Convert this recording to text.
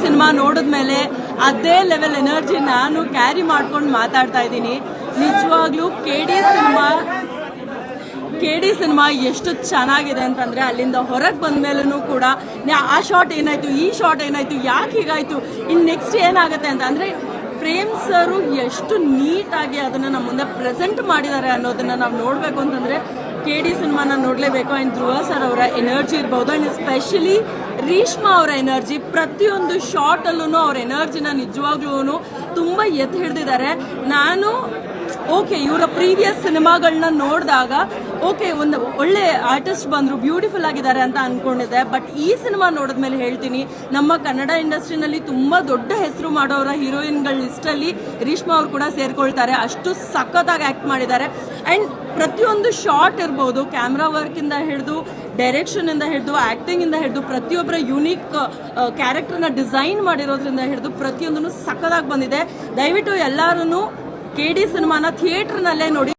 Cinema ನೋಡಿದ್ಮೇಲೆ ಅದೇ level energy ನಾನು ಕ್ಯಾರಿ ಮಾಡ್ಕೊಂಡು ಮಾತಾಡ್ತಾ ಇದ್ದೀನಿ. ನಿಜವಾಗ್ಲೂ ಕೆ.ಡಿ. ಸಿನಿಮಾ ಎಷ್ಟು ಚೆನ್ನಾಗಿದೆ ಅಂತಂದರೆ, ಅಲ್ಲಿಂದ ಹೊರಗೆ ಬಂದ ಮೇಲೂ ಕೂಡ ಆ ಶಾಟ್ ಏನಾಯಿತು, ಈ ಶಾಟ್ ಏನಾಯಿತು, ಯಾಕೆ ಹೀಗಾಯಿತು, ಇನ್ನು ನೆಕ್ಸ್ಟ್ ಏನಾಗುತ್ತೆ ಅಂತ ಅಂದರೆ ಪ್ರೇಮ್ ಸರು ಎಷ್ಟು ನೀಟಾಗಿ ಅದನ್ನು ನಮ್ಮ ಮುಂದೆ ಪ್ರೆಸೆಂಟ್ ಮಾಡಿದ್ದಾರೆ ಅನ್ನೋದನ್ನು ನಾವು ನೋಡಬೇಕು ಅಂತಂದರೆ ಕೆ.ಡಿ. ಸಿನಿಮಾನ ನೋಡಲೇಬೇಕು. ಆ್ಯಂಡ್ ಧ್ರುವ ಸರ್ ಅವರ ಎನರ್ಜಿ ಇರ್ಬೋದು, ಆ್ಯಂಡ್ ಎಸ್ಪೆಷಲಿ ರೀಶ್ಮಾ ಅವರ ಎನರ್ಜಿ, ಪ್ರತಿಯೊಂದು ಶಾರ್ಟಲ್ಲೂ ಅವ್ರ ಎನರ್ಜಿನ ನಿಜವಾಗ್ಲೂ ತುಂಬ ಎತ್ತು ಹಿಡಿದಿದ್ದಾರೆ. ನಾನು ಓಕೆ ಇವರ ಪ್ರೀವಿಯಸ್ ಸಿನಿಮಾಗಳನ್ನ ನೋಡಿದಾಗ ಓಕೆ ಒಂದು ಒಳ್ಳೆ ಆರ್ಟಿಸ್ಟ್ ಬಂದರು, ಬ್ಯೂಟಿಫುಲ್ ಆಗಿದ್ದಾರೆ ಅಂತ ಅಂದ್ಕೊಂಡಿದ್ದೆ. ಬಟ್ ಈ ಸಿನಿಮಾ ನೋಡಿದ್ಮೇಲೆ ಹೇಳ್ತೀನಿ, ನಮ್ಮ ಕನ್ನಡ ಇಂಡಸ್ಟ್ರಿನಲ್ಲಿ ತುಂಬ ದೊಡ್ಡ ಹೆಸರು ಮಾಡೋರ ಹೀರೋಯಿನ್ಗಳ ಲಿಸ್ಟಲ್ಲಿ ರೀಶ್ಮಾ ಅವರು ಕೂಡ ಸೇರ್ಕೊಳ್ತಾರೆ. ಅಷ್ಟು ಸಖತ್ತಾಗಿ ಆ್ಯಕ್ಟ್ ಮಾಡಿದ್ದಾರೆ. ಆ್ಯಂಡ್ ಪ್ರತಿಯೊಂದು ಶಾರ್ಟ್ ಇರ್ಬೋದು, ಕ್ಯಾಮ್ರಾ ವರ್ಕಿಂದ ಹಿಡಿದು ಡೈರೆಕ್ಷನಿಂದ ಹಿಡಿದು ಆ್ಯಕ್ಟಿಂಗಿಂದ ಹಿಡಿದು ಪ್ರತಿಯೊಬ್ಬರ ಯುನೀಕ್ ಕ್ಯಾರೆಕ್ಟರ್ನ ಡಿಸೈನ್ ಮಾಡಿರೋದ್ರಿಂದ ಹಿಡಿದು ಪ್ರತಿಯೊಂದೂ ಸಖತ್ತಾಗಿ ಬಂದಿದೆ. ದಯವಿಟ್ಟು ಎಲ್ಲರೂ ಕೆ.ಡಿ. ಸಿನಿಮಾನ ಥಿಯೇಟರ್ನಲ್ಲೇ ನೋಡಿ.